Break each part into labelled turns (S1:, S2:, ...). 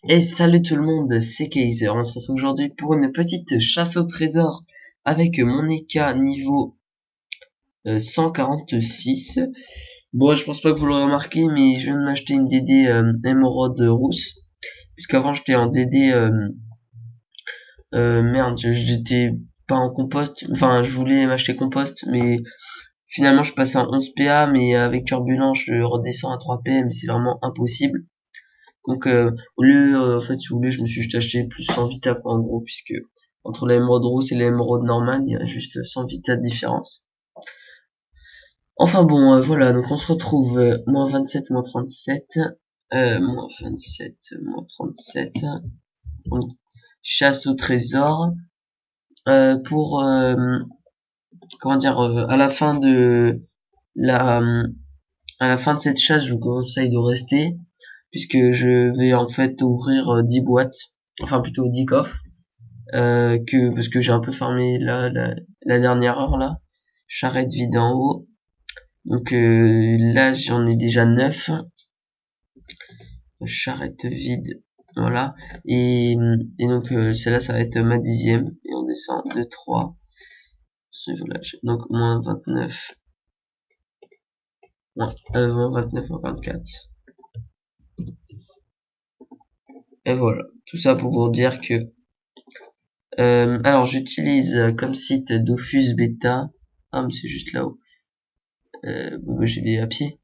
S1: Et salut tout le monde, c'est Kaiser. On se retrouve aujourd'hui pour une petite chasse au trésor avec mon Eka niveau 146. Bon, je pense pas que vous l'aurez remarqué, mais je viens de m'acheter une DD émeraude rousse. Puisqu'avant j'étais en DD... merde, j'étais pas en compost. Enfin, je voulais m'acheter compost, mais finalement je passais en 11 PA, mais avec turbulent je redescends à 3 PM, c'est vraiment impossible. Donc au lieu, en fait, si vous voulez, je me suis juste acheté plus 100 Vita quoi, en gros, puisque entre l'émeraude rousse et l'émeraude normale, il y a juste 100 Vita de différence. Enfin bon, voilà, donc on se retrouve moins 27, moins 37, moins 27, moins 37, donc chasse au trésor, pour, comment dire, à la fin de la, à la fin de cette chasse, je vous conseille de rester, puisque je vais en fait ouvrir 10 boîtes, enfin plutôt 10 coffres, parce que j'ai un peu farmé la dernière heure là. Charrette vide en haut. Donc là j'en ai déjà 9. Charrette vide. Voilà. Et donc celle-là ça va être ma 10e. Et on descend 2, 3. Voilà. Donc moins 29. Moins 29, moins 24. Et voilà. Tout ça pour vous dire que alors j'utilise comme site Dofus Beta. Ah mais c'est juste là-haut. Bon, j'y vais à pied.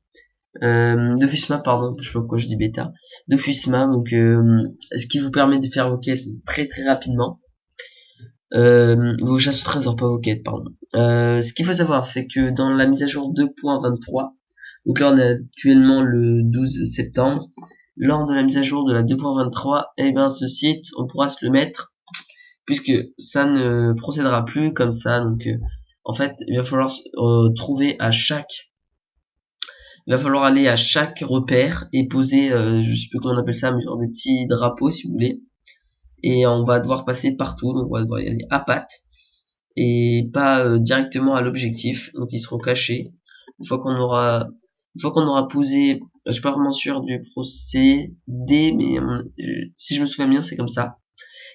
S1: Dofusma, pardon, je sais pas pourquoi je dis bêta. Dofusma, donc ce qui vous permet de faire vos quêtes très très rapidement. Vos chasses au trésor, pas vos quêtes, pardon. Ce qu'il faut savoir, c'est que dans la mise à jour 2.23, donc là on est actuellement le 12 septembre, lors de la mise à jour de la 2.23, eh ben ce site, on pourra se le mettre, puisque ça ne procédera plus comme ça. Donc en fait, il va falloir trouver à chaque il va falloir aller à chaque repère et poser, je sais plus comment on appelle ça, mais genre des petits drapeaux si vous voulez. Et on va devoir passer partout, donc on va devoir y aller à pattes et pas directement à l'objectif. Donc ils seront cachés. Une fois qu'on aura, une fois qu'on aura posé, je suis pas vraiment sûr du procédé, mais si je me souviens bien, c'est comme ça.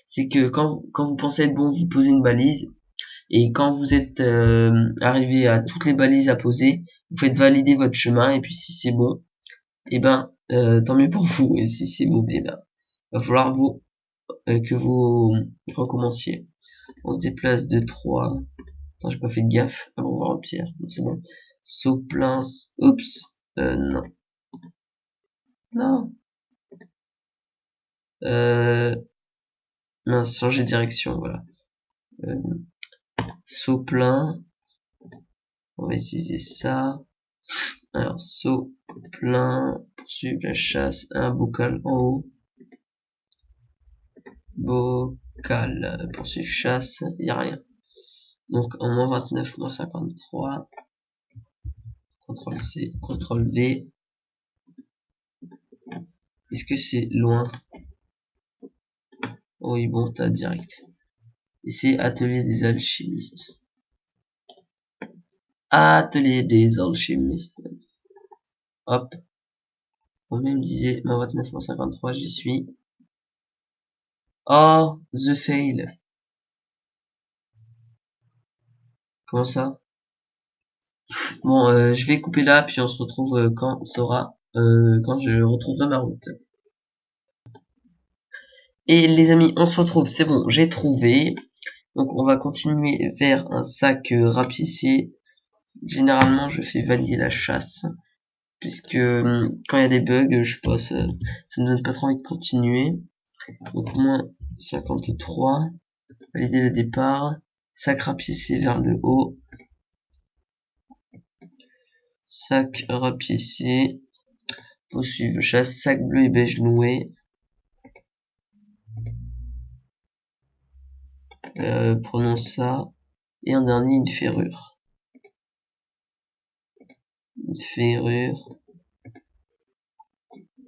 S1: C'est que quand vous pensez être bon, vous posez une balise. Et quand vous êtes arrivé à toutes les balises à poser, vous faites valider votre chemin. Et puis si c'est bon, et ben tant mieux pour vous. Et si c'est mauvais, ben va falloir que vous recommenciez. On se déplace de 3. Attends, j'ai pas fait de gaffe. Ah bon, on va voir Pierre. C'est bon. Saut plein. Oups. Non. Non. Mince, changer de direction, voilà. Saut plein. On va utiliser ça. Alors, saut plein. Poursuivre la chasse. Un bocal en haut. Bocal. Poursuivre chasse. Il n'y a rien. Donc en moins 29, moins 53. CTRL C, CTRL V. Est-ce que c'est loin? Oui, bon, t'as direct. Et c'est Atelier des alchimistes. Atelier des alchimistes. Hop. Combien me disait moins 29, moins 53, j'y suis. Oh, the fail. Comment ça? Bon, je vais couper là, puis on se retrouve quand quand je retrouverai ma route. Et les amis, on se retrouve, c'est bon, j'ai trouvé. Donc on va continuer vers un sac rapiécé. Généralement je fais valider la chasse, puisque quand il y a des bugs, je pense, ça me donne pas trop envie de continuer. Donc moins 53, valider le départ, sac rapiécé vers le haut, sac rapiécé, poursuivre chasse, sac bleu et beige noué, prenons ça, et un dernier une ferrure. Une ferrure.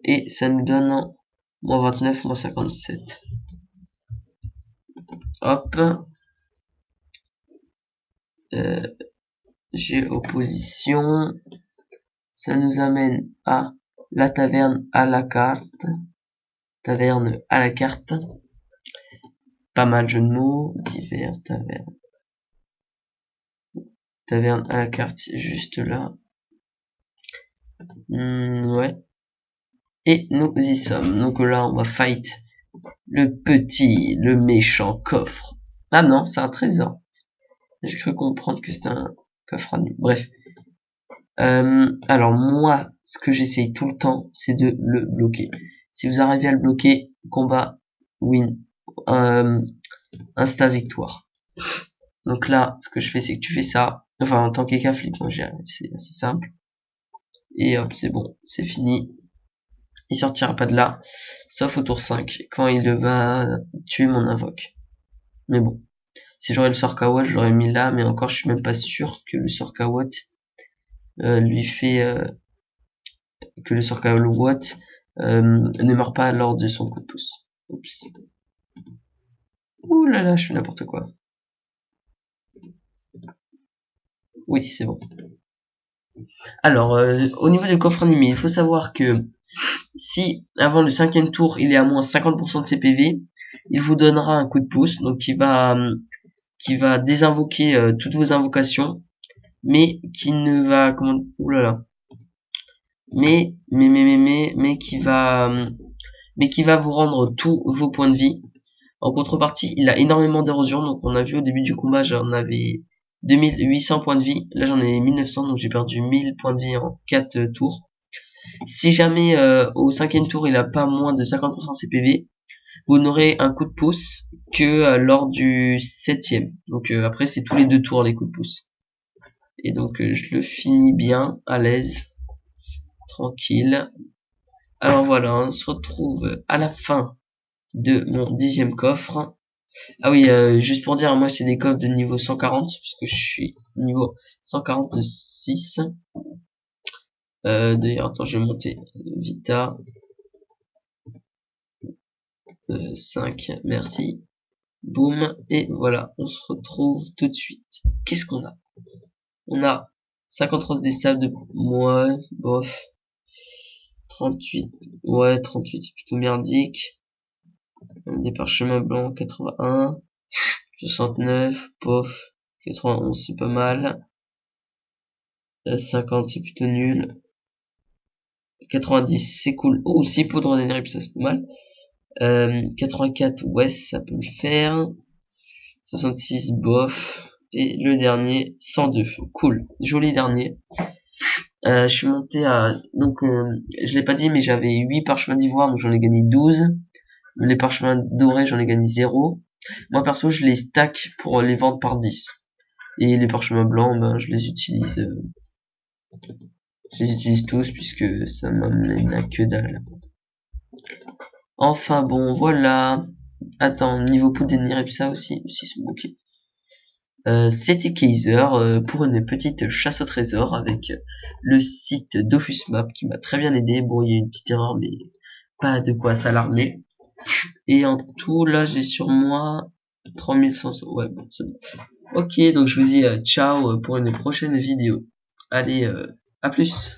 S1: Et ça nous donne moins 29, moins 57. Hop. J'ai opposition. Ça nous amène à la taverne à la carte. taverne à la carte. Pas mal de jeux de mots. Divers, taverne. Taverne à la carte, juste là. Ouais. Et nous y sommes. Donc là, on va fight le méchant coffre. Ah non, c'est un trésor. J'ai cru comprendre que c'était un coffre à nu. Bref. Alors moi, ce que j'essaye tout le temps, c'est de le bloquer. Si vous arrivez à le bloquer, combat, win, insta victoire. Donc là, ce que je fais, c'est que tu fais ça. Enfin, en tant qu'écaflip, c'est assez simple. Et hop, c'est bon, c'est fini. Il sortira pas de là, sauf au tour 5, quand il va tuer mon invoque. Mais bon, si j'aurais le Sorkawat, je l'aurais mis là, mais encore, je suis même pas sûr que le Sorkawat lui fait... que le Sorkawat ne meurt pas lors de son coup de pouce. Oups. Ouh là là, je fais n'importe quoi. Oui, c'est bon. Alors, au niveau du coffre animé, il faut savoir que si avant le 5e tour, il est à moins 50% de ses PV, il vous donnera un coup de pouce, donc qui va désinvoquer toutes vos invocations, mais qui ne va comment oulala, mais qui va vous rendre tous vos points de vie. En contrepartie, il a énormément d'érosion, donc on a vu au début du combat, j'en avais 2800 points de vie, là j'en ai 1900, donc j'ai perdu 1000 points de vie en 4 tours. Si jamais au 5e tour il a pas moins de 50% CPV, vous n'aurez un coup de pouce que lors du 7e. Donc après c'est tous les 2 tours les coups de pouce. Et donc je le finis bien, à l'aise, tranquille. Alors voilà, on se retrouve à la fin de mon 10e coffre. Ah oui, juste pour dire, moi c'est des coffres de niveau 140, puisque je suis niveau 146. D'ailleurs, attends, je vais monter Vita. 5, merci. Boum, et voilà, on se retrouve tout de suite. Qu'est-ce qu'on a? On a 50 roses des sables de... Ouais, bof. 38, ouais, 38 c'est plutôt merdique. Des parchemins blancs, 81. 69, bof. 91 c'est pas mal. 50 c'est plutôt nul. 90 c'est cool. Oh, 6 poudres d'énergie, ça c'est pas mal. 84, ouais, ça peut le faire. 66, bof. Et le dernier, 102. Cool. Joli dernier. Je suis monté à... Donc, je l'ai pas dit, mais j'avais 8 parchemins d'ivoire, donc j'en ai gagné 12. Les parchemins dorés, j'en ai gagné 0. Moi, perso, je les stack pour les vendre par 10. Et les parchemins blancs, ben, je les utilise tous, puisque ça m'amène à que dalle. Enfin bon, voilà. Attends, niveau poudre d'énergie, ça aussi, si c'est ok. C'était Kaiser pour une petite chasse au trésor avec le site Dofus Map qui m'a très bien aidé. Bon, il y a une petite erreur, mais pas de quoi s'alarmer. Et en tout, là, j'ai sur moi 3500. Ouais, bon, c'est bon. Ok, donc je vous dis ciao pour une prochaine vidéo. Allez, à plus.